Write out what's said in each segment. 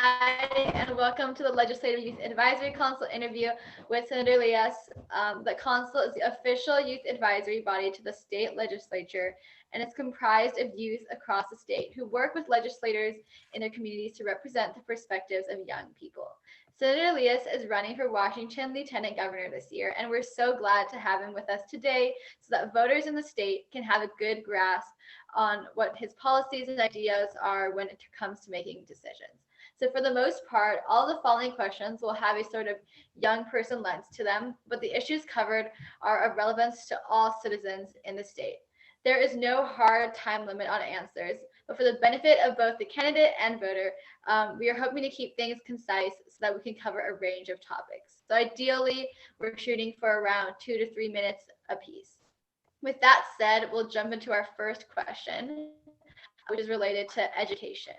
Hi, and welcome to the Legislative Youth Advisory Council interview with Senator Liias. The council is the official youth advisory body to the state legislature, and it's comprised of youth across the state who work with legislators in their communities to represent the perspectives of young people. Senator Liias is running for Washington Lieutenant Governor this year, and we're so glad to have him with us today so that voters in the state can have a good grasp on what his policies and ideas are when it comes to making decisions. So for the most part, all the following questions will have a sort of young person lens to them, but the issues covered are of relevance to all citizens in the state. There is no hard time limit on answers, but for the benefit of both the candidate and voter, we are hoping to keep things concise so that we can cover a range of topics. So ideally, we're shooting for around 2 to 3 minutes apiece. With that said, we'll jump into our first question, which is related to education.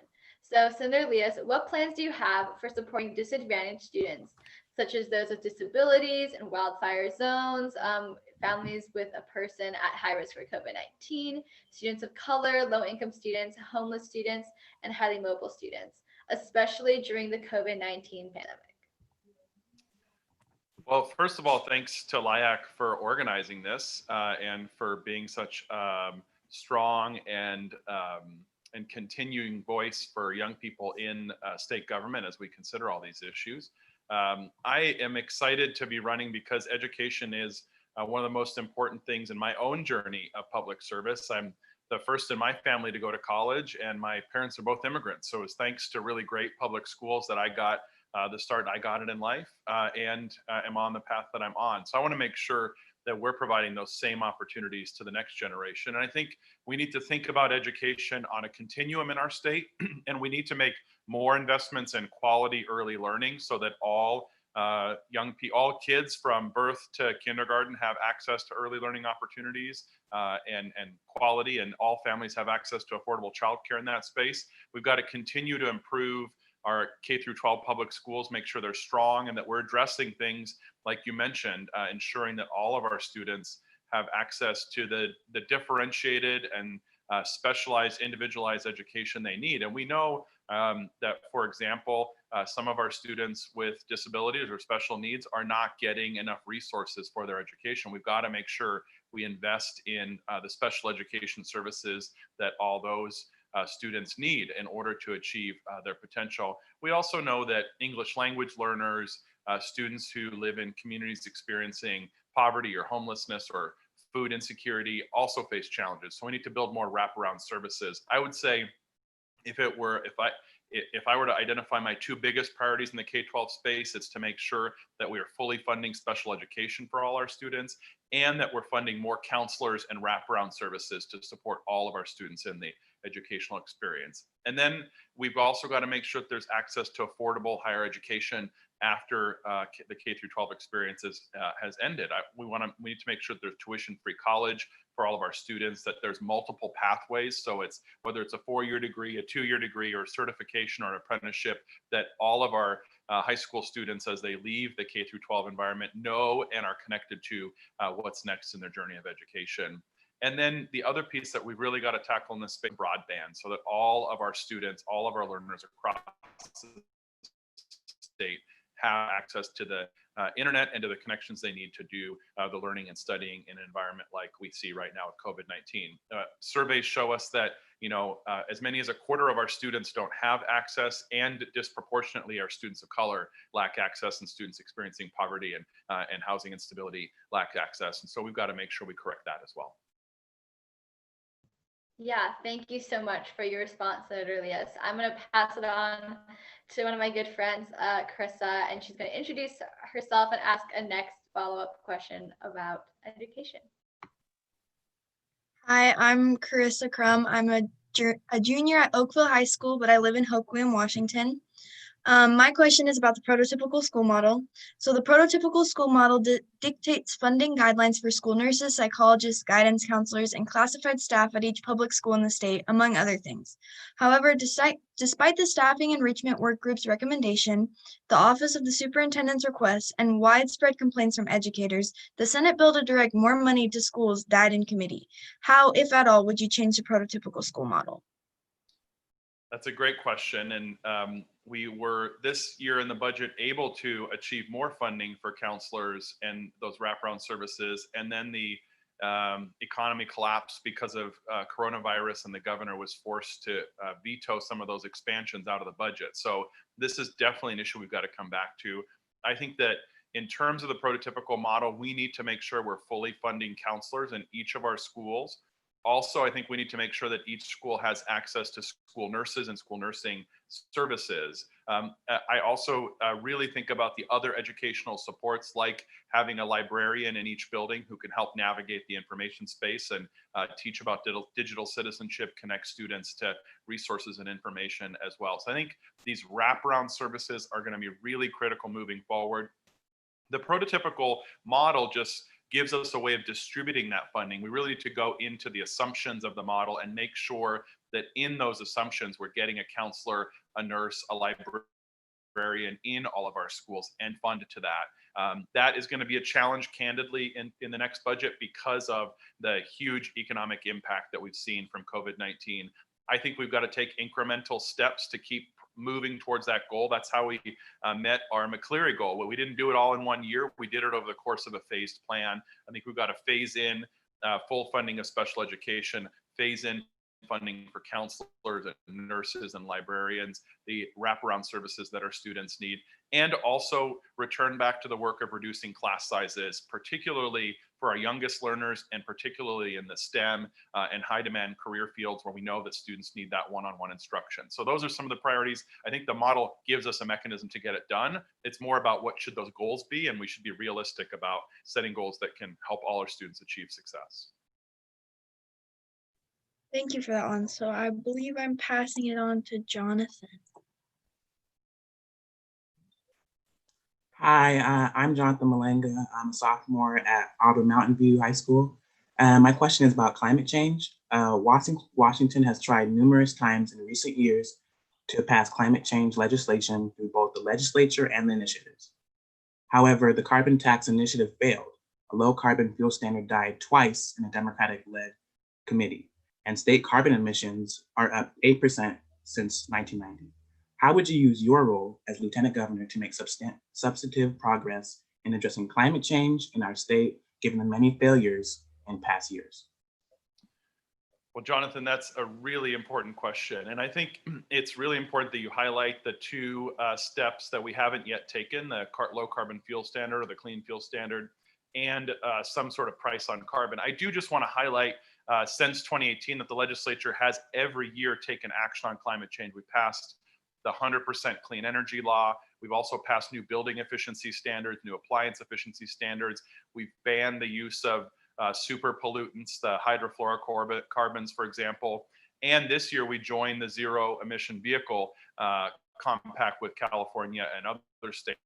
So, Senator Liias, what plans do you have for supporting disadvantaged students, such as those with disabilities and wildfire zones, families with a person at high risk for COVID-19, students of color, low-income students, homeless students, and highly mobile students, especially during the COVID-19 pandemic? Well, first of all, thanks to LIAC for organizing this and for being such strong and continuing voice for young people in state government as we consider all these issues. I am excited to be running because education is one of the most important things in my own journey of public service. I'm the first in my family to go to college, and my parents are both immigrants. So it was thanks to really great public schools that I got the start I got it in life and am on the path that I'm on. So I want to make sure that we're providing those same opportunities to the next generation. And I think we need to think about education on a continuum in our state, and we need to make more investments in quality early learning so that all all kids from birth to kindergarten have access to early learning opportunities and quality, and all families have access to affordable childcare in that space. We've got to continue to improve our K through 12 public schools, make sure they're strong and that we're addressing things like you mentioned, ensuring that all of our students have access to the differentiated and specialized, individualized education they need. And we know that, for example, some of our students with disabilities or special needs are not getting enough resources for their education. We've got to make sure we invest in the special education services that all those students need in order to achieve their potential. We also know that English language learners, students who live in communities experiencing poverty or homelessness or food insecurity also face challenges. So we need to build more wraparound services. I would say if I were to identify my two biggest priorities in the K-12 space, it's to make sure that we are fully funding special education for all our students and that we're funding more counselors and wraparound services to support all of our students in the educational experience. And then we've also got to make sure that there's access to affordable higher education after the K through 12 experience has ended. We need to make sure that there's tuition-free college for all of our students, that there's multiple pathways. So it's whether it's a 4-year degree, a 2-year degree, or certification or an apprenticeship, that all of our high school students, as they leave the K through 12 environment, know and are connected to what's next in their journey of education. And then the other piece that we've really got to tackle in this space, broadband, so that all of our students, all of our learners across the state have access to the internet and to the connections they need to do the learning and studying in an environment like we see right now with COVID-19. Surveys show us that as many as a quarter of our students don't have access, and disproportionately our students of color lack access, and students experiencing poverty and housing instability lack access. And so we've got to make sure we correct that as well. Yeah, thank you so much for your response, Senator Liias. I'm going to pass it on to one of my good friends, Carissa, and she's going to introduce herself and ask a next follow-up question about education. Hi, I'm Carissa Crum. I'm a junior at Oakville High School, but I live in Hoquiam, Washington. My question is about the prototypical school model. So the prototypical school model dictates funding guidelines for school nurses, psychologists, guidance counselors, and classified staff at each public school in the state, among other things. However, despite the staffing enrichment work group's recommendation, the Office of the Superintendent's request, and widespread complaints from educators, the Senate bill to direct more money to schools died in committee. How, if at all, would you change the prototypical school model? That's a great question. And we were this year in the budget able to achieve more funding for counselors and those wraparound services. And then the economy collapsed because of coronavirus, and the governor was forced to veto some of those expansions out of the budget. So this is definitely an issue we've got to come back to. I think that in terms of the prototypical model, we need to make sure we're fully funding counselors in each of our schools. Also, I think we need to make sure that each school has access to school nurses and school nursing services. I also really think about the other educational supports, like having a librarian in each building who can help navigate the information space and teach about digital citizenship, connect students to resources and information as well. So I think these wraparound services are going to be really critical moving forward. The prototypical model just gives us a way of distributing that funding. We really need to go into the assumptions of the model and make sure that in those assumptions, we're getting a counselor, a nurse, a librarian in all of our schools and fund to that. That is going to be a challenge, candidly, in the next budget because of the huge economic impact that we've seen from COVID-19. I think we've got to take incremental steps to keep moving towards that goal. That's how we met our McCleary goal. Well, we didn't do it all in 1 year. We did it over the course of a phased plan. I think we've got to phase in full funding of special education, phase in funding for counselors and nurses and librarians, the wraparound services that our students need, and also return back to the work of reducing class sizes, particularly for our youngest learners and particularly in the STEM and high demand career fields where we know that students need that one-on-one instruction. So those are some of the priorities. I think the model gives us a mechanism to get it done. It's more about what should those goals be, and we should be realistic about setting goals that can help all our students achieve success. Thank you for that one. So I believe I'm passing it on to Jonathan. Hi, I'm Jonathan Malenga. I'm a sophomore at Auburn Mountain View High School. My question is about climate change. Washington has tried numerous times in recent years to pass climate change legislation through both the legislature and the initiatives. However, the carbon tax initiative failed. A low carbon fuel standard died twice in a Democratic-led committee, and state carbon emissions are up 8% since 1990. How would you use your role as Lieutenant Governor to make substantive progress in addressing climate change in our state, given the many failures in past years? Well, Jonathan, that's a really important question. And I think it's really important that you highlight the two steps that we haven't yet taken, the low carbon fuel standard or the clean fuel standard, and some sort of price on carbon. I do just want to highlight since 2018 that the legislature has every year taken action on climate change. We passed the 100% clean energy law. We've also passed new building efficiency standards, new appliance efficiency standards. We've banned the use of super pollutants, the hydrofluorocarbons, for example. And this year we joined the zero emission vehicle compact with California and other states.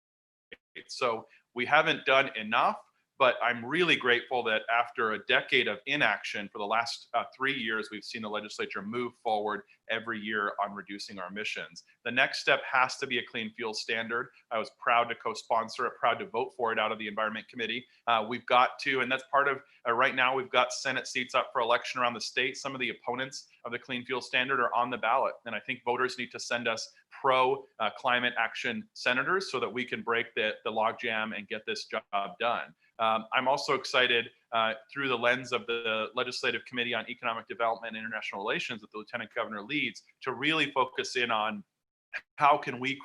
So we haven't done enough, but I'm really grateful that after a decade of inaction for the last 3 years, we've seen the legislature move forward every year on reducing our emissions. The next step has to be a clean fuel standard. I was proud to co-sponsor it, proud to vote for it out of the Environment Committee. We've got to, and that's part of, right now we've got Senate seats up for election around the state. Some of the opponents of the clean fuel standard are on the ballot. And I think voters need to send us pro climate action senators so that we can break the logjam and get this job done. I'm also excited through the lens of the Legislative Committee on Economic Development and International Relations that the Lieutenant Governor leads to really focus in on how can we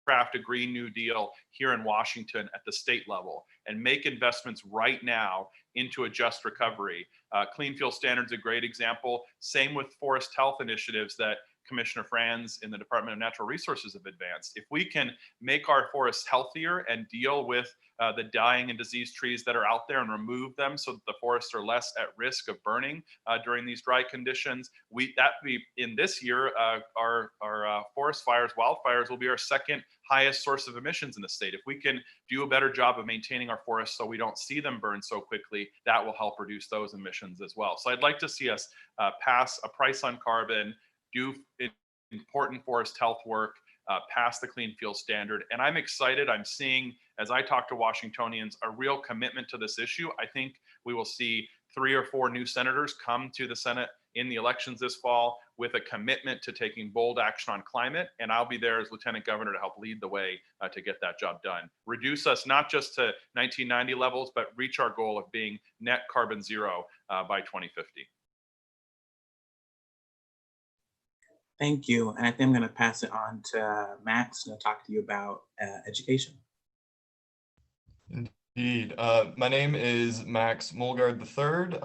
craft a Green New Deal here in Washington at the state level and make investments right now into a just recovery. Clean fuel standards is a great example. Same with forest health initiatives that Commissioner Franz in the Department of Natural Resources have advanced. If we can make our forests healthier and deal with the dying and diseased trees that are out there and remove them so that the forests are less at risk of burning during these dry conditions, in this year, our forest fires, wildfires will be our second highest source of emissions in the state. If we can do a better job of maintaining our forests so we don't see them burn so quickly, that will help reduce those emissions as well. So I'd like to see us pass a price on carbon, do important forest health work, pass the clean fuel standard. And I'm excited. I'm seeing, as I talk to Washingtonians, a real commitment to this issue. I think we will see 3 or 4 new senators come to the Senate in the elections this fall with a commitment to taking bold action on climate. And I'll be there as Lieutenant Governor to help lead the way to get that job done. Reduce us not just to 1990 levels, but reach our goal of being net carbon zero by 2050. Thank you. And I think I'm going to pass it on to Max to talk to you about education. Indeed. My name is Max Mulgard III.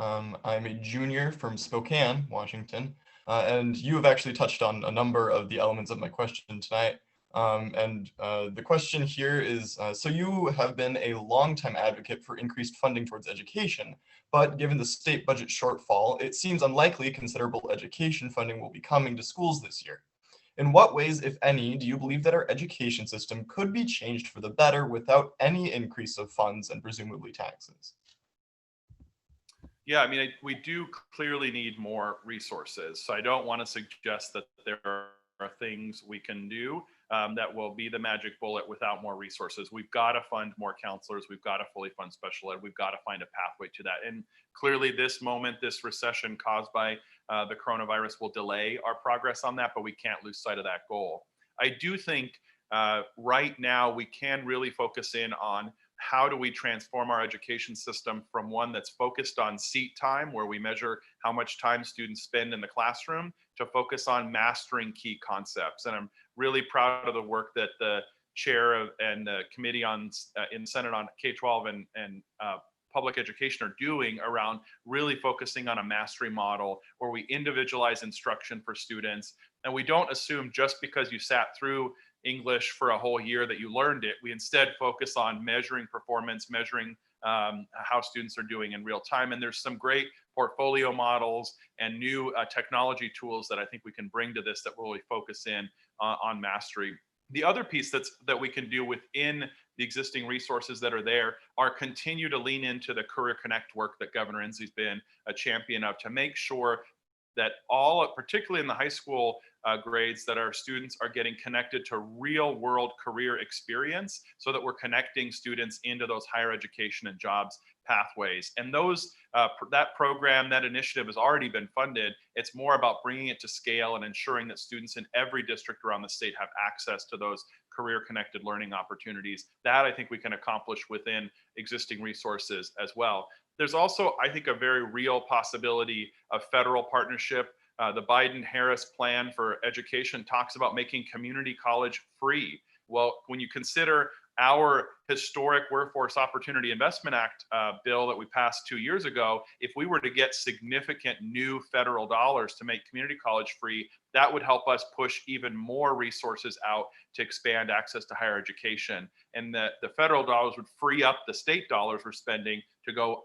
I'm a junior from Spokane, Washington. And you have actually touched on a number of the elements of my question tonight. The question here is, so you have been a longtime advocate for increased funding towards education, but given the state budget shortfall, it seems unlikely considerable education funding will be coming to schools this year. In what ways, if any, do you believe that our education system could be changed for the better without any increase of funds and presumably taxes? Yeah, I mean, we do clearly need more resources. So I don't want to suggest that there are things we can do that will be the magic bullet without more resources. We've got to fund more counselors. We've got to fully fund special ed. We've got to find a pathway to that. And clearly this moment, this recession caused by the coronavirus will delay our progress on that, but we can't lose sight of that goal. I do think right now we can really focus in on how do we transform our education system from one that's focused on seat time, where we measure how much time students spend in the classroom, to focus on mastering key concepts. And I'm really proud of the work that the chair of and the committee on in Senate on K-12 and public education are doing around really focusing on a mastery model where we individualize instruction for students. And we don't assume just because you sat through English for a whole year that you learned it. We instead focus on measuring performance, measuring how students are doing in real time. And there's some great portfolio models and new technology tools that I think we can bring to this that will really focus in on mastery. The other piece that we can do within the existing resources that are there are continue to lean into the Career Connect work that Governor Inslee's been a champion of, to make sure that all, particularly in the high school grades, that our students are getting connected to real world career experience, so that we're connecting students into those higher education and jobs pathways. And those that program, that initiative has already been funded. It's more about bringing it to scale and ensuring that students in every district around the state have access to those career connected learning opportunities. That I think we can accomplish within existing resources as well. There's also, I think, a very real possibility of federal partnership. The Biden-Harris plan for education talks about making community college free. Well, when you consider our historic Workforce Opportunity Investment Act bill that we passed 2 years ago, if we were to get significant new federal dollars to make community college free, that would help us push even more resources out to expand access to higher education. And the federal dollars would free up the state dollars we're spending to go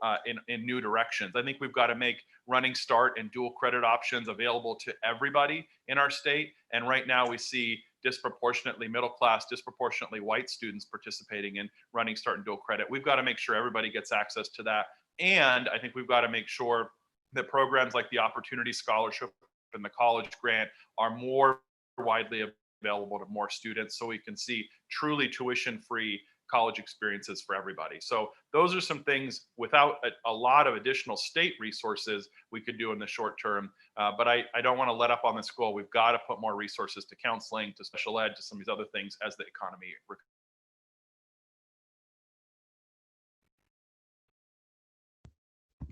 in new directions. I think we've got to make Running Start and dual credit options available to everybody in our state. And right now we see disproportionately middle class, disproportionately white students participating in Running Start and dual credit. We've got to make sure everybody gets access to that. And I think we've got to make sure that programs like the Opportunity Scholarship and the College Grant are more widely available to more students, so we can see truly tuition-free college experiences for everybody. So those are some things without a lot of additional state resources we could do in the short term. But I don't want to let up on this goal. We've got to put more resources to counseling, to special ed, to some of these other things as the economy recovers.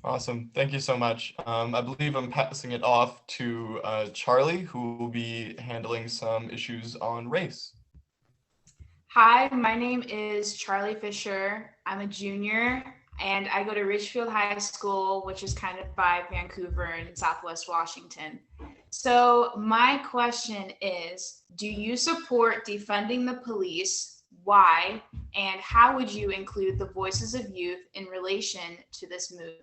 Awesome. Thank you so much. I believe I'm passing it off to Charlie, who will be handling some issues on race. Hi, my name is Charlie Fisher. I'm a junior and I go to Ridgefield High School, which is kind of by Vancouver in Southwest Washington. So my question is, do you support defunding the police? Why? And how would you include the voices of youth in relation to this movement?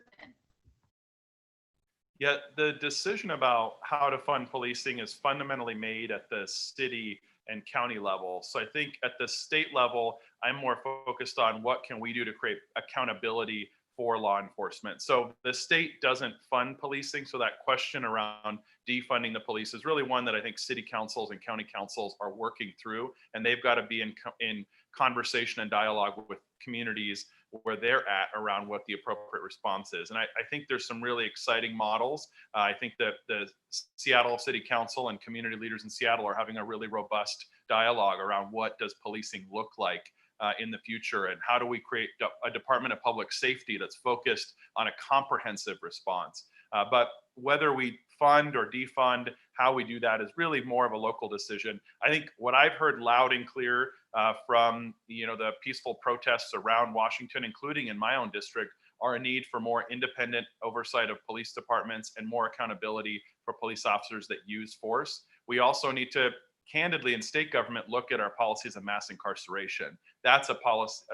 Yeah, the decision about how to fund policing is fundamentally made at the city and county level. So I think at the state level, I'm more focused on what can we do to create accountability for law enforcement. So the state doesn't fund policing. So that question around defunding the police is really one that I think city councils and county councils are working through. And they've got to be in conversation and dialogue with communities where they're at around what the appropriate response is. And I think there's some really exciting models. I think that the Seattle City Council and community leaders in Seattle are having a really robust dialogue around what does policing look like in the future, and how do we create a Department of Public Safety that's focused on a comprehensive response. But whether we fund or defund, how we do that is really more of a local decision. I think what I've heard loud and clear from the peaceful protests around Washington, including in my own district, are a need for more independent oversight of police departments and more accountability for police officers that use force. We also need to candidly in state government look at our policies of mass incarceration. That's a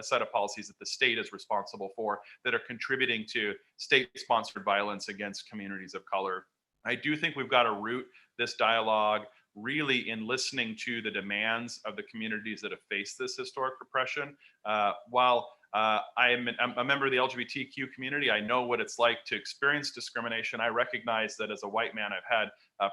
set of policies that the state is responsible for that are contributing to state-sponsored violence against communities of color. I do think we've got to root this dialogue really in listening to the demands of the communities that have faced this historic repression. While I'm a member of the LGBTQ community, I know what it's like to experience discrimination. I recognize that as a white man, I've had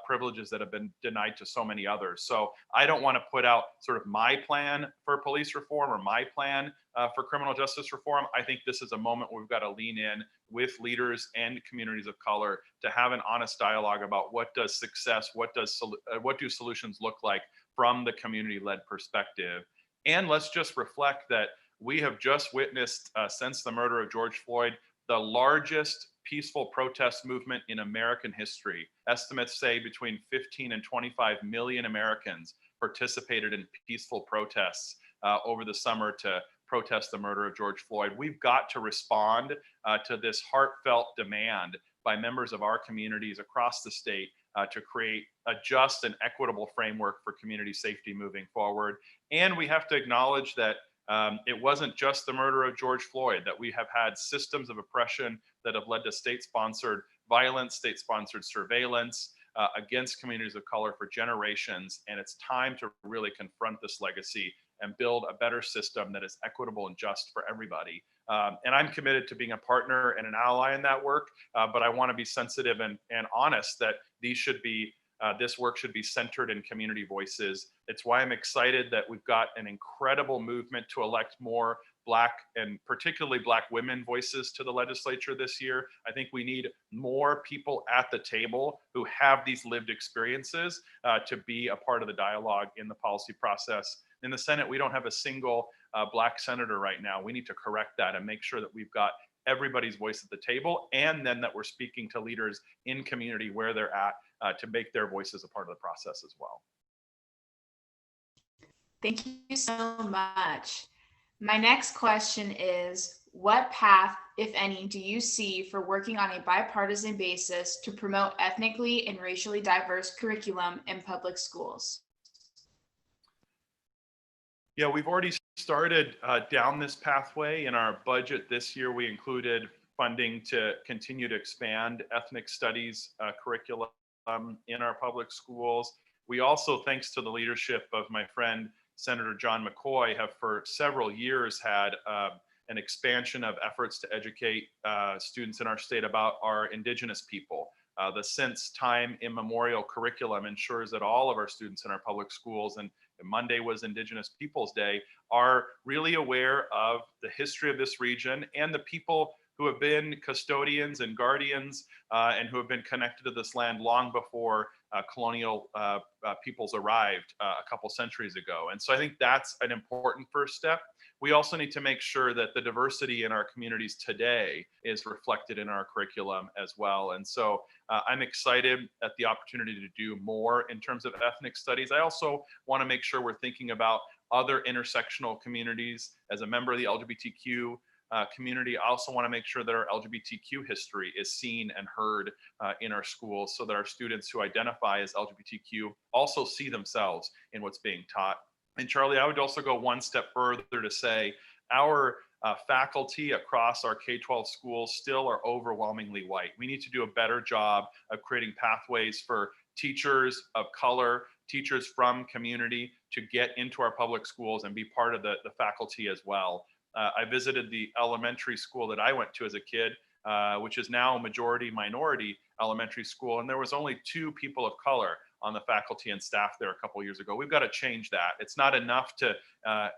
privileges that have been denied to so many others. So I don't want to put out sort of my plan for police reform or my plan for criminal justice reform. I think this is a moment where we've got to lean in with leaders and communities of color to have an honest dialogue about what does success, what do solutions look like from the community-led perspective. And let's just reflect that we have just witnessed, since the murder of George Floyd, the largest peaceful protest movement in American history. Estimates say between 15 and 25 million Americans participated in peaceful protests over the summer to protest the murder of George Floyd. We've got to respond to this heartfelt demand by members of our communities across the state to create a just and equitable framework for community safety moving forward. And we have to acknowledge that it wasn't just the murder of George Floyd, that we have had systems of oppression that have led to state-sponsored violence, state-sponsored surveillance against communities of color for generations. And it's time to really confront this legacy and build a better system that is equitable and just for everybody. And I'm committed to being a partner and an ally in that work, but I want to be sensitive and honest that this work should be centered in community voices. It's why I'm excited that we've got an incredible movement to elect more Black and particularly Black women voices to the legislature this year. I think we need more people at the table who have these lived experiences to be a part of the dialogue in the policy process. In the Senate, we don't have a single Black senator right now. We need to correct that and make sure that we've got everybody's voice at the table, and then that we're speaking to leaders in community where they're at to make their voices a part of the process as well. Thank you so much. My next question is, what path, if any, do you see for working on a bipartisan basis to promote ethnically and racially diverse curriculum in public schools? Yeah, we've already started down this pathway. In our budget this year, we included funding to continue to expand ethnic studies curriculum in our public schools. We also, thanks to the leadership of my friend, Senator John McCoy, have for several years had an expansion of efforts to educate students in our state about our Indigenous people. The since time immemorial curriculum ensures that all of our students in our public schools, and Monday was Indigenous Peoples Day, are really aware of the history of this region and the people who have been custodians and guardians and who have been connected to this land long before colonial peoples arrived a couple centuries ago. And so I think that's an important first step. We also need to make sure that the diversity in our communities today is reflected in our curriculum as well. And so I'm excited at the opportunity to do more in terms of ethnic studies. I also want to make sure we're thinking about other intersectional communities. As a member of the LGBTQ community, I also want to make sure that our LGBTQ history is seen and heard in our schools, so that our students who identify as LGBTQ also see themselves in what's being taught. And Charlie, I would also go one step further to say our faculty across our K-12 schools still are overwhelmingly white. We need to do a better job of creating pathways for teachers of color, teachers from community to get into our public schools and be part of the faculty as well. I visited the elementary school that I went to as a kid, which is now a majority minority elementary school, and there was only 2 people of color on the faculty and staff there a couple years ago. We've got to change that. It's not enough to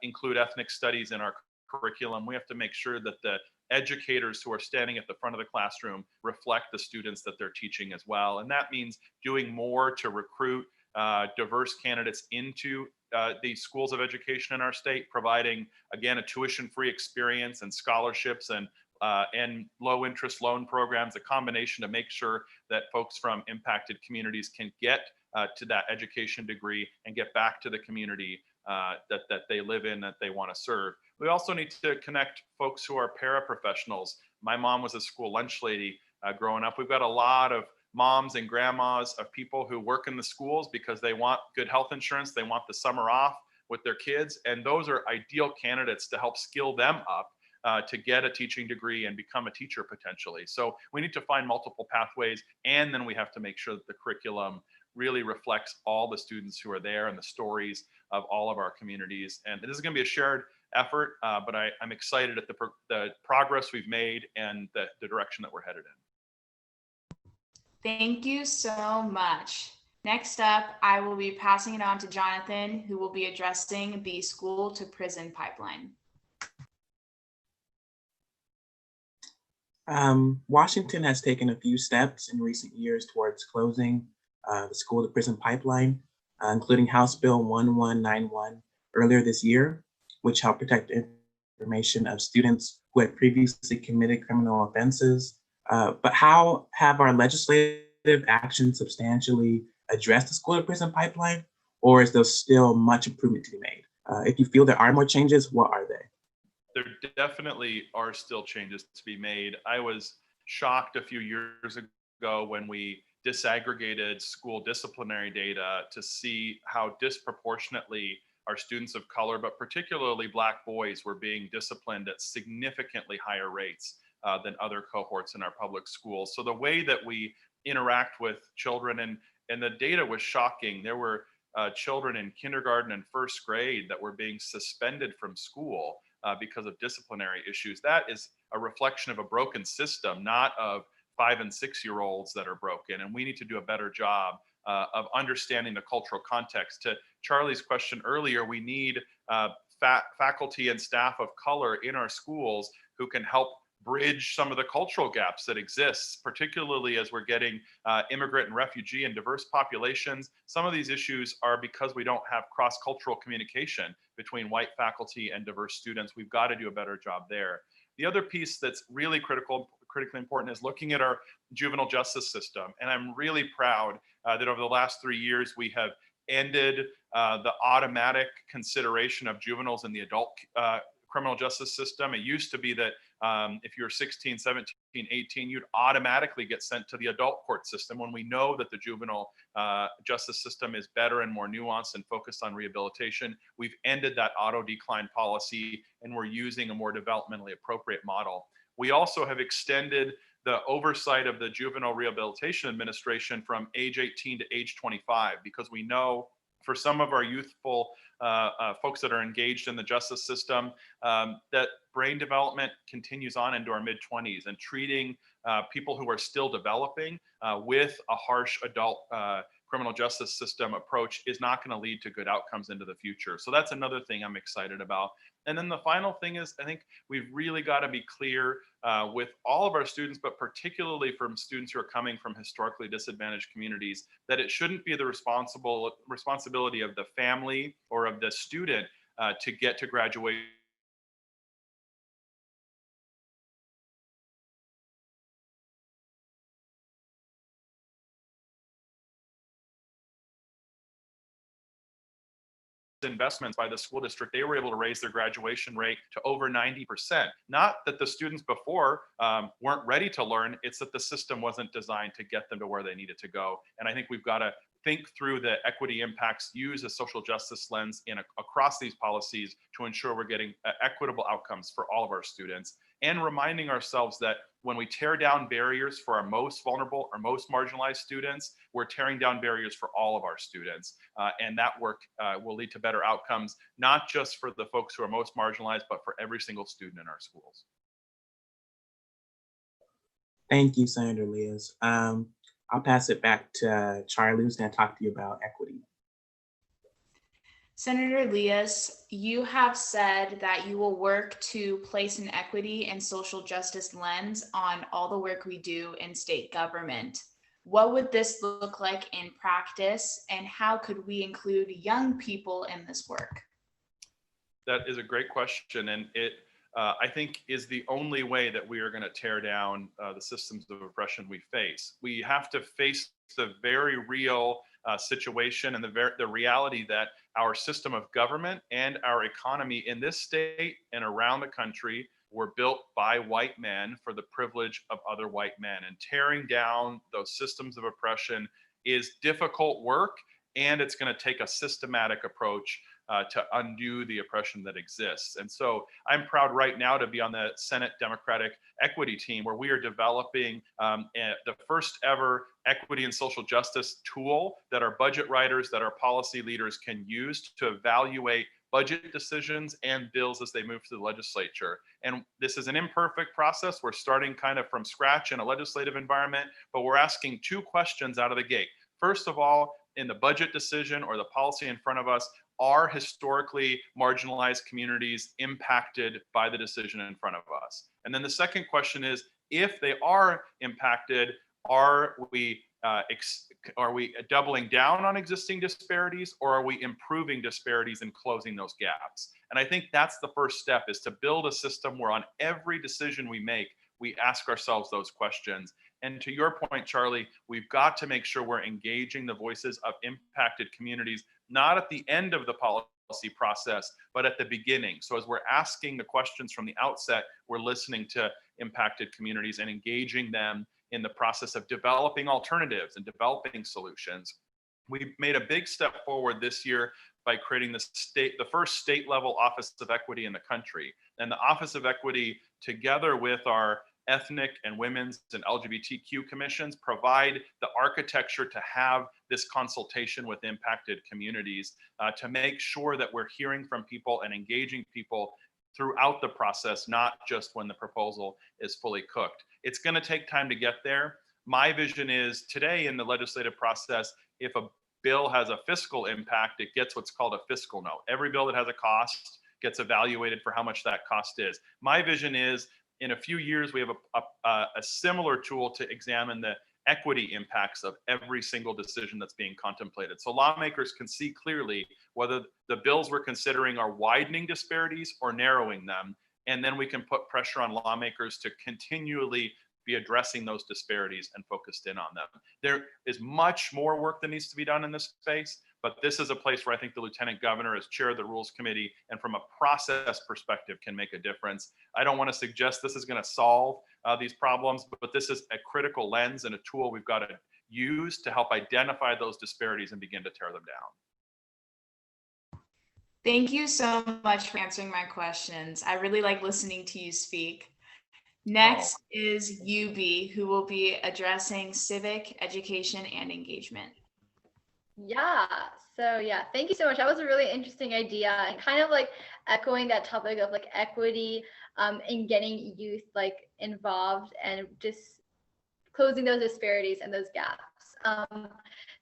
include ethnic studies in our curriculum. We have to make sure that the educators who are standing at the front of the classroom reflect the students that they're teaching as well. And that means doing more to recruit diverse candidates into the schools of education in our state, providing, again, a tuition-free experience and scholarships and low interest loan programs, a combination to make sure that folks from impacted communities can get to that education degree and get back to the community that they live in, that they want to serve. We also need to connect folks who are paraprofessionals. My mom was a school lunch lady growing up. We've got a lot of moms and grandmas of people who work in the schools because they want good health insurance. They want the summer off with their kids. And those are ideal candidates to help skill them up to get a teaching degree and become a teacher potentially. So we need to find multiple pathways. And then we have to make sure that the curriculum really reflects all the students who are there and the stories of all of our communities. And this is going to be a shared effort, but I'm excited at the progress we've made and the direction that we're headed in. Thank you so much. Next up, I will be passing it on to Jonathan, who will be addressing the school to prison pipeline. Washington has taken a few steps in recent years towards closing the school to prison pipeline, including House Bill 1191 earlier this year, which helped protect information of students who had previously committed criminal offenses. But how have our legislative actions substantially addressed the school to prison pipeline, or is there still much improvement to be made? If you feel there are more changes, what are they? There definitely are still changes to be made. I was shocked a few years ago when we disaggregated school disciplinary data to see how disproportionately our students of color, but particularly Black boys, were being disciplined at significantly higher rates than other cohorts in our public schools. So the way that we interact with children, and the data was shocking. There were children in kindergarten and first grade that were being suspended from school because of disciplinary issues. That is a reflection of a broken system, not of 5 and 6 year olds that are broken. And we need to do a better job of understanding the cultural context. To Charlie's question earlier, we need faculty and staff of color in our schools who can help bridge some of the cultural gaps that exist, particularly as we're getting immigrant and refugee and diverse populations. Some of these issues are because we don't have cross-cultural communication between white faculty and diverse students. We've got to do a better job there. The other piece that's really critically important is looking at our juvenile justice system. And I'm really proud that over the last 3 years, we have ended the automatic consideration of juveniles in the adult criminal justice system. It used to be that if you're 16, 17, 18, you'd automatically get sent to the adult court system, when we know that the juvenile justice system is better and more nuanced and focused on rehabilitation. We've ended that auto decline policy, and we're using a more developmentally appropriate model. We also have extended the oversight of the Juvenile Rehabilitation Administration from age 18 to age 25, because we know for some of our youthful folks that are engaged in the justice system, that brain development continues on into our mid-20s, and treating people who are still developing with a harsh adult criminal justice system approach is not going to lead to good outcomes into the future. So that's another thing I'm excited about. And then the final thing is, I think we've really got to be clear with all of our students, but particularly from students who are coming from historically disadvantaged communities, that it shouldn't be the responsibility of the family or of the student to get to graduation investments by the school district. They were able to raise their graduation rate to over 90%. Not that the students before weren't ready to learn, it's that the system wasn't designed to get them to where they needed to go. And I think we've got to think through the equity impacts, use a social justice lens across these policies to ensure we're getting equitable outcomes for all of our students, and reminding ourselves that when we tear down barriers for our most vulnerable or most marginalized students, we're tearing down barriers for all of our students. And that work will lead to better outcomes, not just for the folks who are most marginalized, but for every single student in our schools. Thank you, Senator Liias. I'll pass it back to Charlie, who's going to talk to you about equity. Senator Lias, you have said that you will work to place an equity and social justice lens on all the work we do in state government. What would this look like in practice, and how could we include young people in this work? That is a great question, and it I think is the only way that we are going to tear down the systems of oppression we face. We have to face the very real situation and the reality that our system of government and our economy in this state and around the country were built by white men for the privilege of other white men. And tearing down those systems of oppression is difficult work, and it's going to take a systematic approach to undo the oppression that exists. And so I'm proud right now to be on the Senate Democratic Equity Team, where we are developing the first ever equity and social justice tool that our budget writers, that our policy leaders can use to evaluate budget decisions and bills as they move through the legislature. And this is an imperfect process. We're starting kind of from scratch in a legislative environment, but we're asking two questions out of the gate. First of all, in the budget decision or the policy in front of us, are historically marginalized communities impacted by the decision in front of us? And then the second question is, if they are impacted, are we doubling down on existing disparities, or are we improving disparities and closing those gaps? And I think that's the first step, is to build a system where on every decision we make, we ask ourselves those questions. And to your point, Charlie, we've got to make sure we're engaging the voices of impacted communities, not at the end of the policy process, but at the beginning. So as we're asking the questions from the outset, we're listening to impacted communities and engaging them in the process of developing alternatives and developing solutions. We made a big step forward this year by creating the first state level Office of Equity in the country. And the Office of Equity, together with our ethnic and women's and LGBTQ commissions, provide the architecture to have this consultation with impacted communities to make sure that we're hearing from people and engaging people throughout the process, not just when the proposal is fully cooked. It's going to take time to get there. My vision is today in the legislative process, if a bill has a fiscal impact, it gets what's called a fiscal note. Every bill that has a cost gets evaluated for how much that cost is. My vision is in a few years, we have a similar tool to examine the equity impacts of every single decision that's being contemplated. So lawmakers can see clearly whether the bills we're considering are widening disparities or narrowing them. And then we can put pressure on lawmakers to continually be addressing those disparities and focused in on them. There is much more work that needs to be done in this space, but this is a place where I think the Lieutenant Governor, as chair of the Rules Committee, and from a process perspective, can make a difference. I don't want to suggest this is going to solve these problems, but this is a critical lens and a tool we've got to use to help identify those disparities and begin to tear them down. Thank you so much for answering my questions. I really like listening to you speak. Next is UB, who will be addressing civic education and engagement. Yeah, thank you so much. That was a really interesting idea, and kind of like echoing that topic of like equity and getting youth like involved and just closing those disparities and those gaps.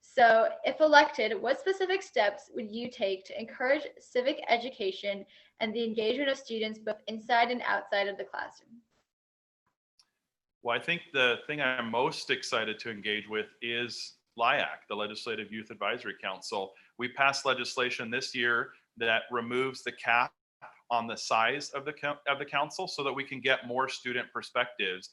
So if elected, what specific steps would you take to encourage civic education and the engagement of students both inside and outside of the classroom? Well, I think the thing I'm most excited to engage with is LIAC, the Legislative Youth Advisory Council. We passed legislation this year that removes the cap on the size of the council so that we can get more student perspectives.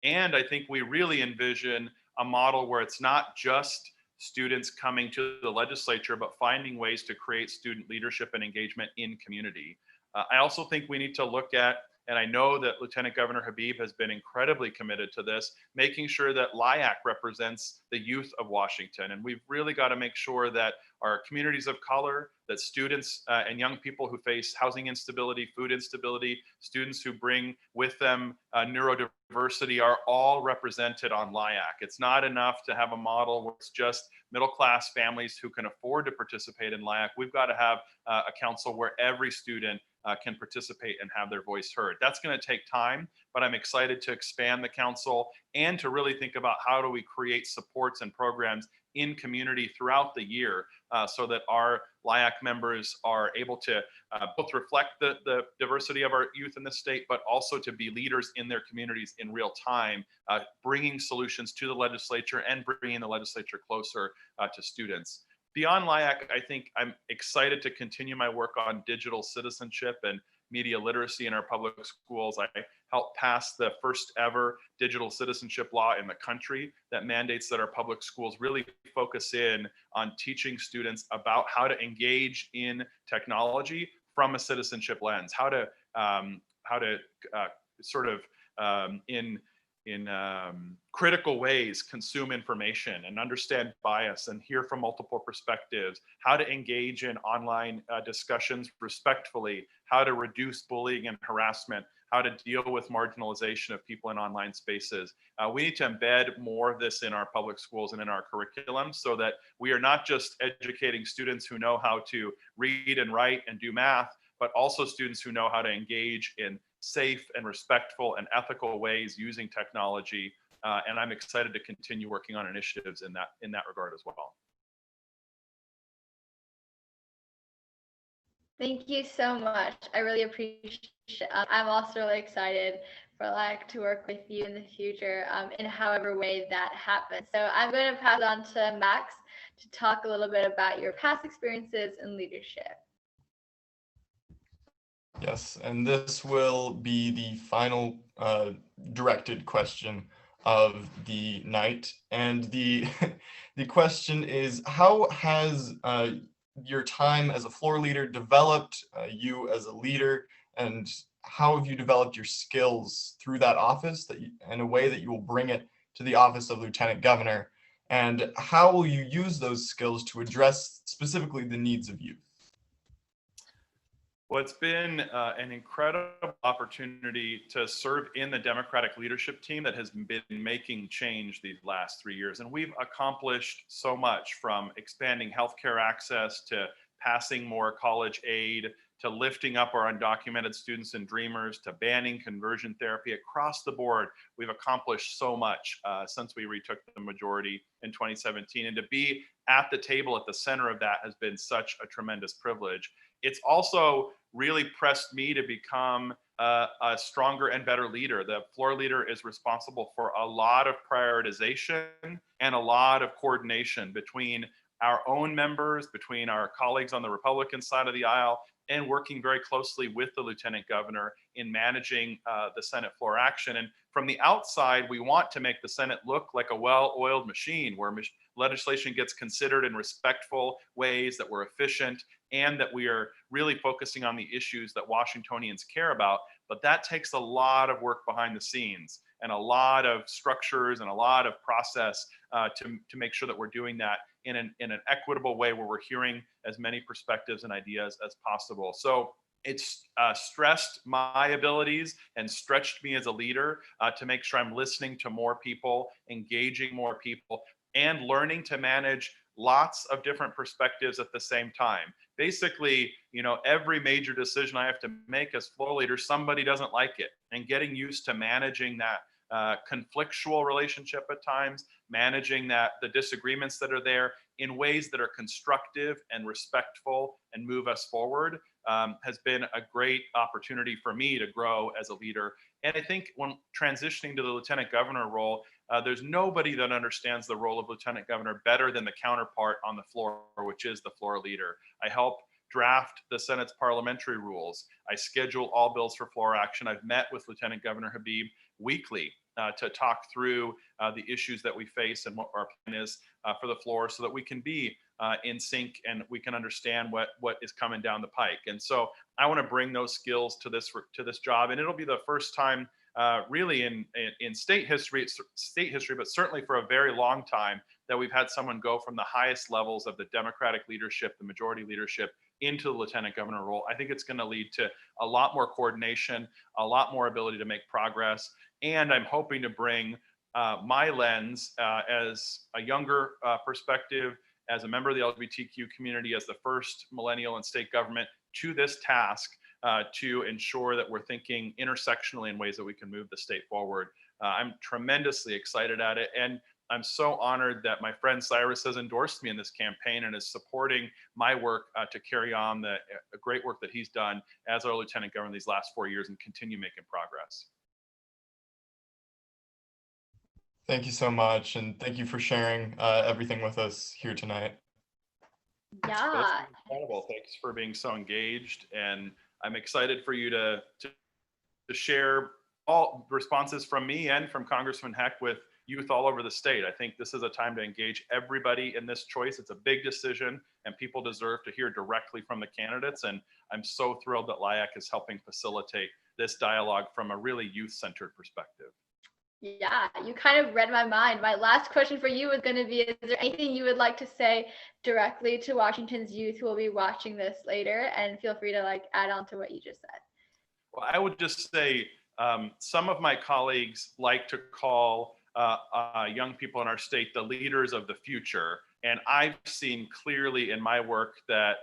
And I think we really envision a model where it's not just students coming to the legislature, but finding ways to create student leadership and engagement in community. I also think we need to look at, and I know that Lieutenant Governor Habib has been incredibly committed to this, making sure that LIAC represents the youth of Washington. And we've really got to make sure that our communities of color, that students and young people who face housing instability, food instability, students who bring with them neurodiversity are all represented on LIAC. It's not enough to have a model where it's just middle-class families who can afford to participate in LIAC. We've got to have a council where every student can participate and have their voice heard. That's going to take time, but I'm excited to expand the council and to really think about how do we create supports and programs in community throughout the year so that our LIAC members are able to both reflect the diversity of our youth in the state, but also to be leaders in their communities in real time, bringing solutions to the legislature and bringing the legislature closer to students. Beyond LIAC, I think I'm excited to continue my work on digital citizenship and media literacy in our public schools. I helped pass the first ever digital citizenship law in the country that mandates that our public schools really focus in on teaching students about how to engage in technology from a citizenship lens, how to sort of in critical ways consume information and understand bias and hear from multiple perspectives, how to engage in online discussions respectfully, how to reduce bullying and harassment, how to deal with marginalization of people in online spaces. We need to embed more of this in our public schools and in our curriculum so that we are not just educating students who know how to read and write and do math, but also students who know how to engage in safe and respectful and ethical ways using technology. And I'm excited to continue working on initiatives in that regard as well. Thank you so much. I really appreciate it. I'm also really excited for to work with you in the future in however way that happens. So I'm going to pass it on to Max to talk a little bit about your past experiences in leadership. Yes, and this will be the final directed question of the night. And the the question is, how has your time as a floor leader developed you as a leader, and how have you developed your skills through that office in a way that you will bring it to the office of Lieutenant Governor? And how will you use those skills to address specifically the needs of youth? Well, it's been an incredible opportunity to serve in the Democratic leadership team that has been making change these last 3 years. And we've accomplished so much, from expanding healthcare access to passing more college aid, to lifting up our undocumented students and dreamers, to banning conversion therapy. Across the board, we've accomplished so much since we retook the majority in 2017. And to be at the table at the center of that has been such a tremendous privilege. It's also really pressed me to become a stronger and better leader. The floor leader is responsible for a lot of prioritization and a lot of coordination between our own members, between our colleagues on the Republican side of the aisle, and working very closely with the Lieutenant Governor in managing the Senate floor action. And from the outside, we want to make the Senate look like a well-oiled machine where legislation gets considered in respectful ways, that we're efficient, and that we are really focusing on the issues that Washingtonians care about. But that takes a lot of work behind the scenes and a lot of structures and a lot of process to make sure that we're doing that in an equitable way where we're hearing as many perspectives and ideas as possible. So it's stressed my abilities and stretched me as a leader to make sure I'm listening to more people, engaging more people, and learning to manage lots of different perspectives at the same time. Basically, every major decision I have to make as floor leader, somebody doesn't like it, and getting used to managing that conflictual relationship at times, managing the disagreements that are there in ways that are constructive and respectful and move us forward has been a great opportunity for me to grow as a leader. And I think when transitioning to the Lieutenant Governor role, there's nobody that understands the role of Lieutenant Governor better than the counterpart on the floor, which is the floor leader. I help draft the Senate's parliamentary rules. I schedule all bills for floor action. I've met with Lieutenant Governor Habib weekly to talk through the issues that we face and what our plan is for the floor, so that we can be in sync and we can understand what is coming down the pike. And so I want to bring those skills to this job, and it'll be the first time really in state history, but certainly for a very long time, that we've had someone go from the highest levels of the Democratic leadership, the majority leadership, into the Lieutenant Governor role. I think it's going to lead to a lot more coordination, a lot more ability to make progress. And I'm hoping to bring my lens as a younger perspective, as a member of the LGBTQ community, as the first millennial in state government, to this task to ensure that we're thinking intersectionally in ways that we can move the state forward. I'm tremendously excited at it. And I'm so honored that my friend Cyrus has endorsed me in this campaign and is supporting my work to carry on the great work that he's done as our lieutenant governor these last 4 years and continue making progress. Thank you so much, and thank you for sharing everything with us here tonight. Yeah. Incredible. Thanks for being so engaged, and I'm excited for you to share all responses from me and from Congressman Heck with youth all over the state. I think this is a time to engage everybody in this choice. It's a big decision, and people deserve to hear directly from the candidates. And I'm so thrilled that LIAC is helping facilitate this dialogue from a really youth-centered perspective. Yeah, you kind of read my mind. My last question for you is going to be, is there anything you would like to say directly to Washington's youth who will be watching this later? And feel free to add on to what you just said. Well, I would just say some of my colleagues like to call young people in our state the leaders of the future. And I've seen clearly in my work that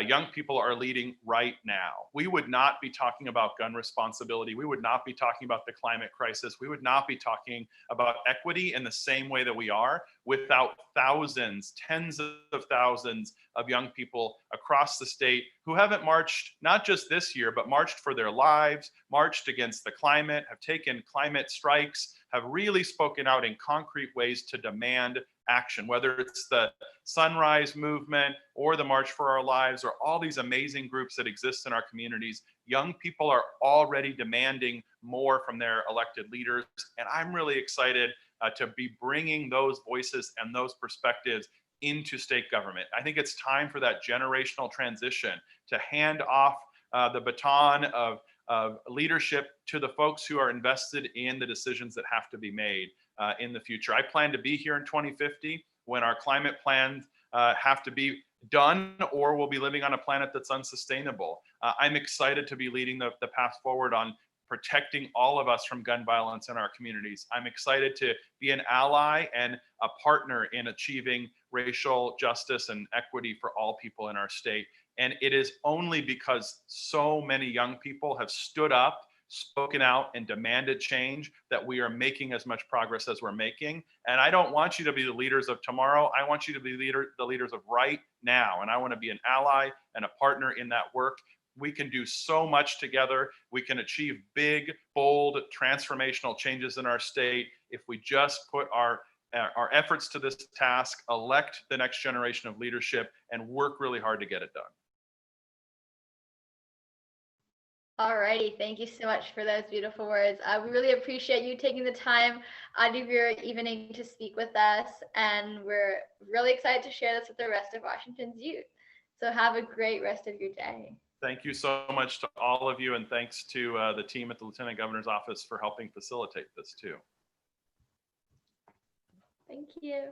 young people are leading right now. We would not be talking about gun responsibility. We would not be talking about the climate crisis. We would not be talking about equity in the same way that we are without thousands, tens of thousands of young people across the state who haven't marched, not just this year, but marched for their lives, marched against the climate, have taken climate strikes, have really spoken out in concrete ways to demand action, whether it's the Sunrise Movement or the March for Our Lives or all these amazing groups that exist in our communities. Young people are already demanding more from their elected leaders. And I'm really excited to be bringing those voices and those perspectives into state government. I think it's time for that generational transition to hand off the baton of leadership to the folks who are invested in the decisions that have to be made in the future. I plan to be here in 2050 when our climate plans have to be done, or we'll be living on a planet that's unsustainable. I'm excited to be leading the path forward on protecting all of us from gun violence in our communities. I'm excited to be an ally and a partner in achieving racial justice and equity for all people in our state. And it is only because so many young people have stood up, spoken out, and demanded change that we are making as much progress as we're making. And I don't want you to be the leaders of tomorrow. I want you to be the leaders of right now. And I want to be an ally and a partner in that work. We can do so much together. We can achieve big, bold, transformational changes in our state if we just put our efforts to this task, elect the next generation of leadership, and work really hard to get it done. Alrighty, thank you so much for those beautiful words. We really appreciate you taking the time out of your evening to speak with us, and we're really excited to share this with the rest of Washington's youth. So have a great rest of your day. Thank you so much to all of you, and thanks to the team at the Lieutenant Governor's office for helping facilitate this too. Thank you.